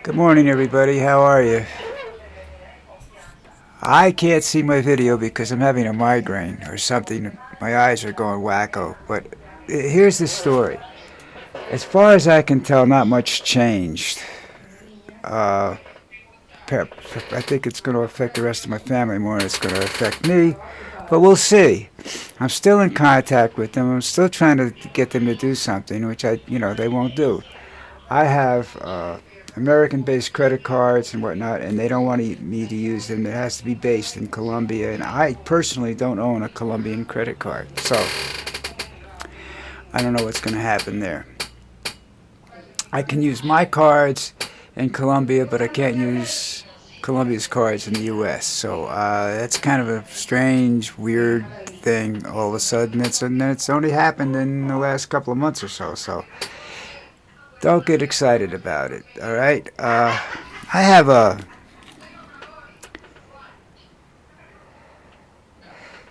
Good morning, everybody. How are you? I can't see my video because I'm having a migraine or something. My eyes are going wacko. But here's the story. As far as I can tell, not much changed. Uh, I think it's going to affect the rest of my family more than it's going to affect me. But we'll see. I'm still in contact with them. I'm still trying to get them to do something, which they won't do. I have American-based credit cards and whatnot, and they don't want me to use them. It has to be based in Colombia, and I personally don't own a Colombian credit card, so I don't know what's going to happen there. I can use my cards in Colombia, but I can't use Colombia's cards in the U.S. So that's kind of a strange, weird thing. All of a sudden, it's only happened in the last couple of months or so. So don't get excited about it. All right. I have a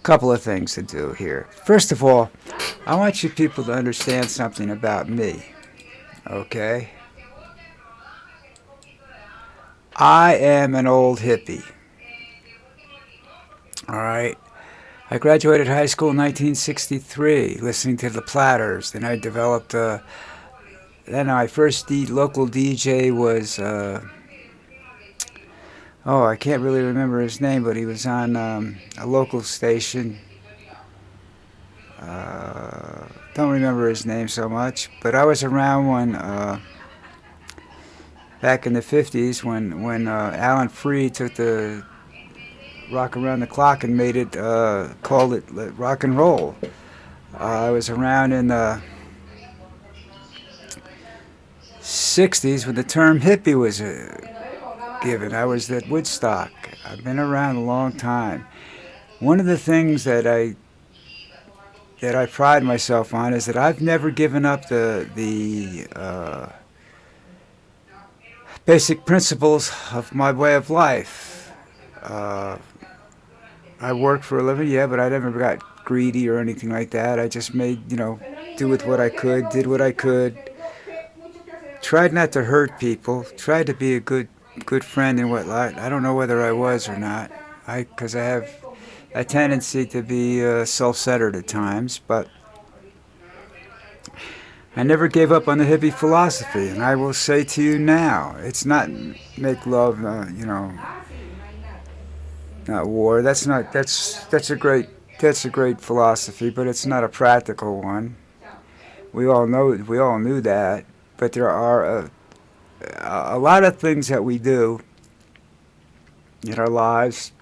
couple of things to do here. First of all, I want you people to understand something about me. Okay? I am an old hippie. All right? I graduated high school in 1963, listening to the Platters. Then I developed then my first local DJ was, I can't really remember his name, but he was on a local station. Don't remember his name so much, but I was around when back in the 50s when Alan Freed took the rock around the clock and made it called it rock and roll. I was around in the 60s when the term hippie was given. I was at Woodstock. I've been around a long time. One of the things that I pride myself on is that I've never given up the basic principles of my way of life. I worked for a living, yeah, but I never got greedy or anything like that. I just do with what I could, did what I could, tried not to hurt people, tried to be a good friend and whatnot. I don't know whether I was or not, because I have a tendency to be self-centered at times, but I never gave up on the hippie philosophy, and I will say to you now, it's not make love, not war. That's a great philosophy, but it's not a practical one. We all knew that, but there are a lot of things that we do in our lives.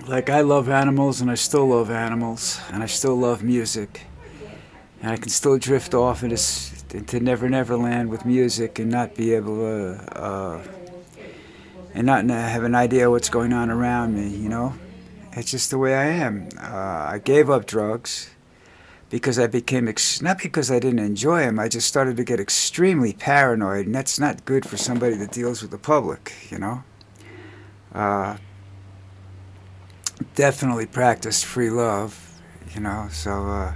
Like I love animals, and I still love animals, and I still love music, and I can still drift off into Never Never Land with music and not be able to and not have an idea what's going on around me. It's just the way I am. I gave up drugs because I became not because I didn't enjoy them. I just started to get extremely paranoid, and that's not good for somebody that deals with the public. Definitely practiced free love. So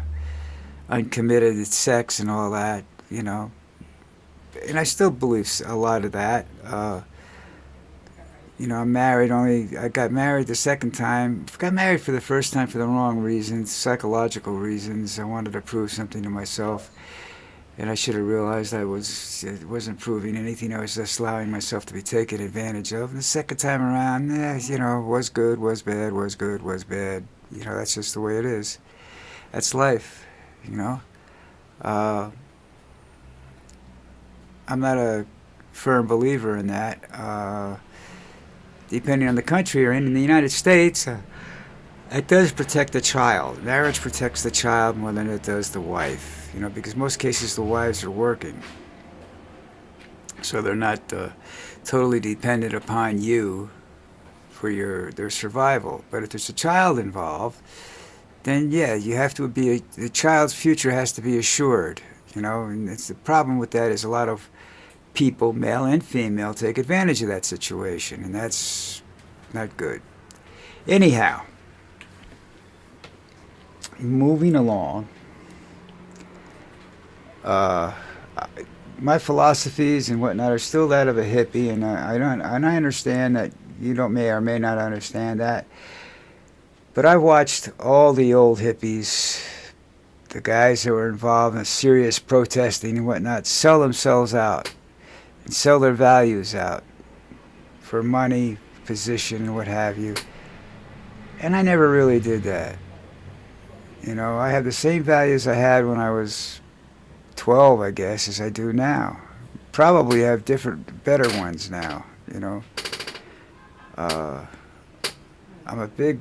uncommitted sex and all that. And I still believe a lot of that. I'm married only. I got married the second time. Got married for the first time for the wrong reasons, psychological reasons. I wanted to prove something to myself, and I should have realized it wasn't proving anything. I was just allowing myself to be taken advantage of. And the second time around, was good, was bad, was good, was bad. That's just the way it is. That's life. I'm not a firm believer in that. Depending on the country, or in the United States, it does protect the child. Marriage protects the child more than it does the wife, because most cases the wives are working. So they're not totally dependent upon you for their survival. But if there's a child involved, then yeah, you have to the child's future has to be assured, and the problem with that is a lot of people, male and female, take advantage of that situation, and that's not good. Anyhow, moving along, my philosophies and whatnot are still that of a hippie, and I understand that you don't may or may not understand that. But I've watched all the old hippies, the guys that were involved in serious protesting and whatnot, sell themselves out and sell their values out for money, position, and what have you. And I never really did that. You know, I have the same values I had when I was 12, I guess, as I do now. Probably have different, better ones now, you know. Uh, I'm a big,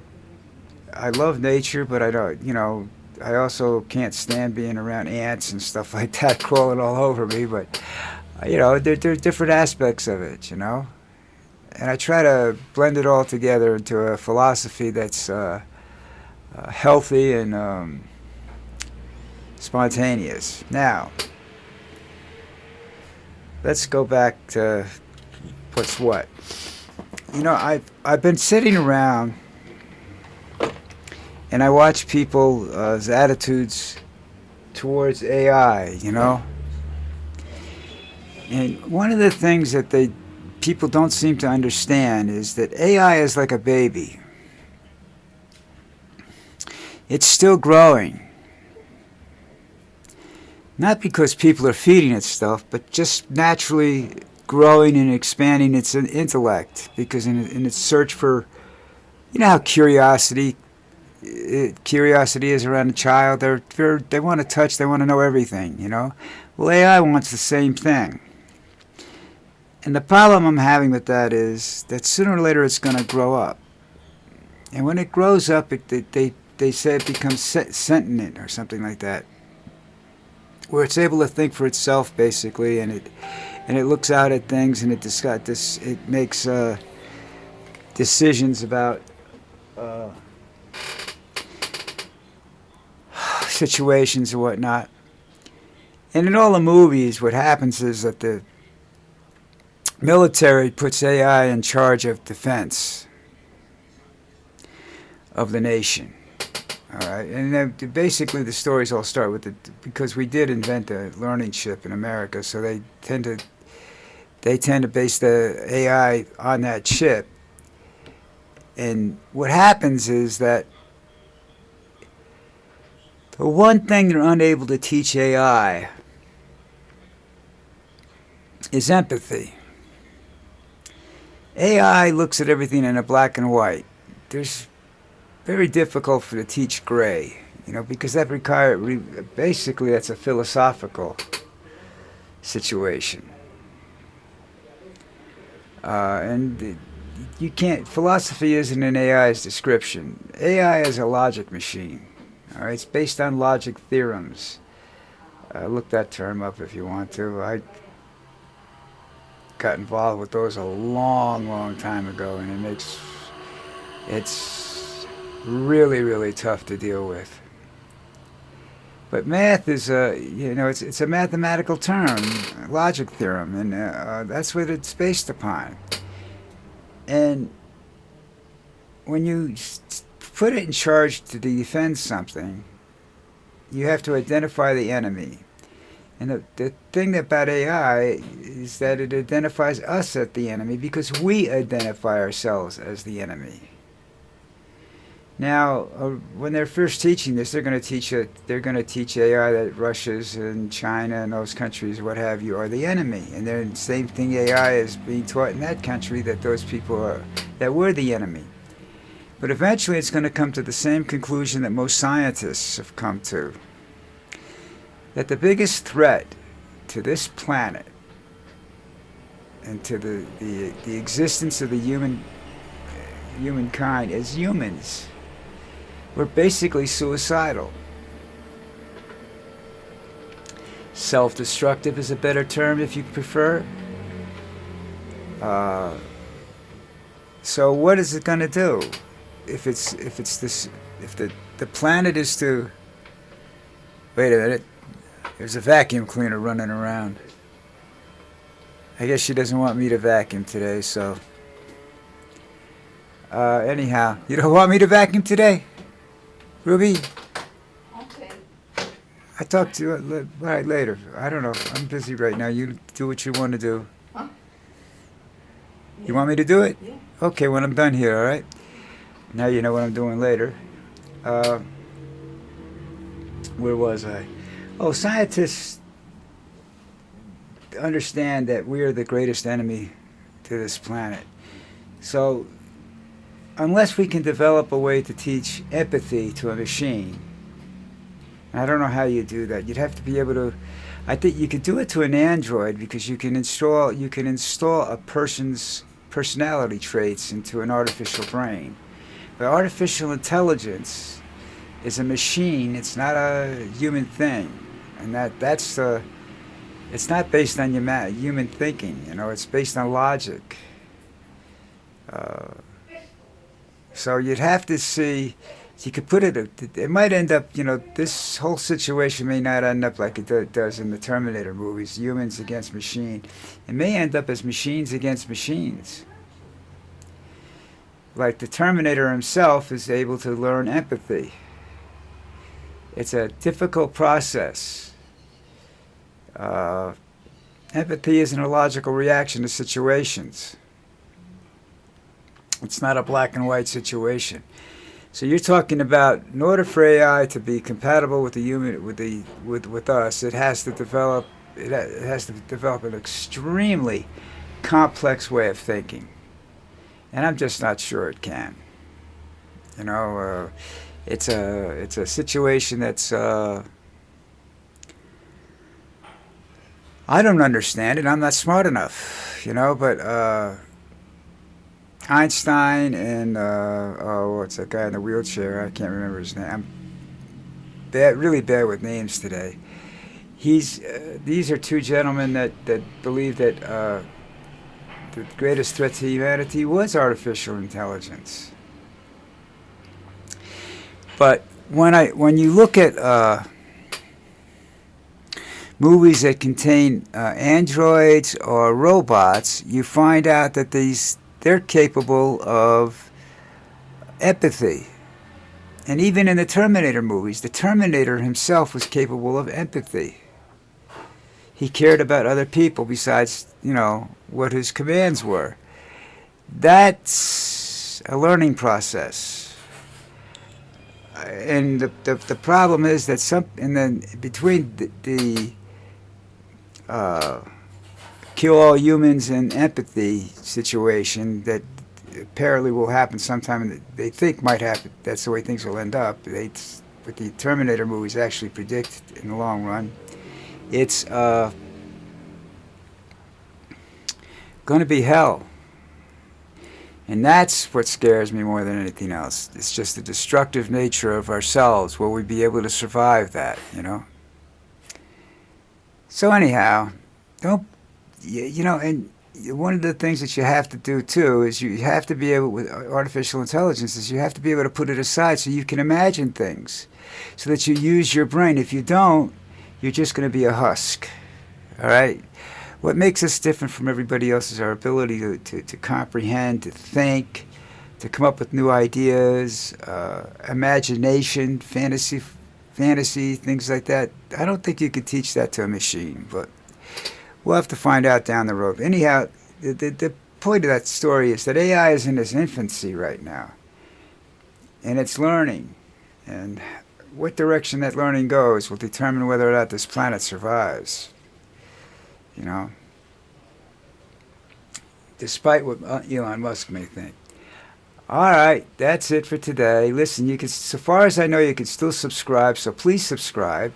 I love nature, but I don't, you know, I also can't stand being around ants and stuff like that crawling all over me, but, you know, there are different aspects of it, you know. And I try to blend it all together into a philosophy that's healthy and spontaneous. Now, let's go back to what's what. You know, I've been sitting around and I watch people's attitudes towards AI, you know. And one of the things that people don't seem to understand is that AI is like a baby. It's still growing. Not because people are feeding it stuff, but just naturally growing and expanding its intellect. Because in its search for, you know how curiosity is around a child. They want to touch, they want to know everything, you know. Well, AI wants the same thing. And the problem I'm having with that is that sooner or later it's going to grow up. And when it grows up, they say it becomes sentient or something like that, where it's able to think for itself basically, and it looks out at things and it makes decisions about situations and whatnot. And in all the movies, what happens is that the military puts AI in charge of defense of the nation. All right, and then basically the stories all start with because we did invent the learning chip in America, so they tend to base the AI on that chip. And what happens is that the one thing they're unable to teach AI is empathy. AI looks at everything in a black and white. There's very difficult to teach gray, you know, because that basically that's a philosophical situation. And you can't, philosophy isn't in AI's description. AI is a logic machine. All right, it's based on logic theorems. Look that term up if you want to. I got involved with those a long time ago, and it's really, really tough to deal with. But math is it's a mathematical term, logic theorem, and that's what it's based upon. And when you put it in charge to defend something, you have to identify the enemy. And the thing about AI is that it identifies us as the enemy because we identify ourselves as the enemy. Now, when they're first teaching this, they're going to teach AI that Russia's and China and those countries, what have you, are the enemy, and then the same thing AI is being taught in that country, that those people that we're the enemy. But eventually, it's going to come to the same conclusion that most scientists have come to: that the biggest threat to this planet and to the existence of the humankind is humans. We're basically suicidal. Self-destructive is a better term if you prefer. So what is it going to do? If the planet is to, wait a minute, there's a vacuum cleaner running around. I guess she doesn't want me to vacuum today, so anyhow, you don't want me to vacuum today, Ruby? Okay. I talk to you right later. I don't know. I'm busy right now. You do what you want to do. Huh? You Yeah. want me to do it? Yeah. Okay, when I'm done here, all right? Now you know what I'm doing later. Uh, where was I? Oh, scientists understand that we are the greatest enemy to this planet. So, unless we can develop a way to teach empathy to a machine, I don't know how you do that. You'd have to be able to. I think you could do it to an android because you can install a person's personality traits into an artificial brain. But artificial intelligence is a machine. It's not a human thing, and that's the. It's not based on human thinking. It's based on logic. Uh, so you'd have to see. You could put it. It might end up. This whole situation may not end up like it does in the Terminator movies, humans against machine. It may end up as machines against machines. Like the Terminator himself is able to learn empathy. It's a difficult process. Uh, Empathy isn't a logical reaction to situations. It's not a black and white situation. So you're talking about in order for AI to be compatible with the human, with us, it has to develop an extremely complex way of thinking, and I'm just not sure it can. You know, it's a situation that's I don't understand it. I'm not smart enough, but Einstein and what's that guy in the wheelchair? I can't remember his name. I'm really bad with names today. These are two gentlemen that believe that the greatest threat to humanity was artificial intelligence. But when you look at movies that contain androids or robots, you find out that they're capable of empathy. And even in the Terminator movies, the Terminator himself was capable of empathy. He cared about other people besides, what his commands were. That's a learning process. And the problem is that between the kill all humans and empathy situation that apparently will happen sometime. They think might happen. That's the way things will end up. What the Terminator movies actually predict in the long run. It's going to be hell. And that's what scares me more than anything else. It's just the destructive nature of ourselves. Will we be able to survive that, So anyhow, don't, and one of the things that you have to do too is you have to be able, with artificial intelligence, is you have to be able to put it aside so you can imagine things, so that you use your brain. If you don't, you're just going to be a husk. All right? What makes us different from everybody else is our ability to comprehend, to think, to come up with new ideas, imagination, fantasy, things like that. I don't think you could teach that to a machine, but we'll have to find out down the road. Anyhow, the point of that story is that AI is in its infancy right now, and it's learning. And what direction that learning goes will determine whether or not this planet survives. Despite what Elon Musk may think. All right, that's it for today. Listen, so far as I know, you can still subscribe, so please subscribe.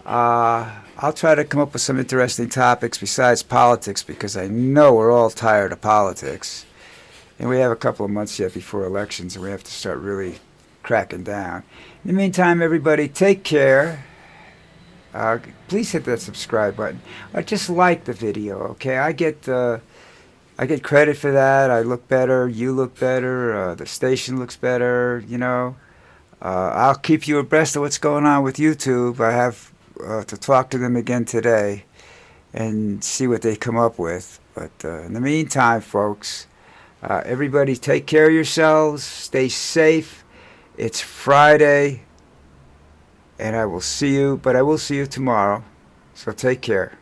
I'll try to come up with some interesting topics besides politics, because I know we're all tired of politics. And we have a couple of months yet before elections, and we have to start really cracking down. In the meantime, everybody, take care. Please hit that subscribe button. Or just like the video, okay? I get credit for that. I look better. You look better. The station looks better, I'll keep you abreast of what's going on with YouTube. I have to talk to them again today and see what they come up with. But in the meantime, folks, everybody take care of yourselves. Stay safe. It's Friday. and I will see you, but I will see you tomorrow. So take care.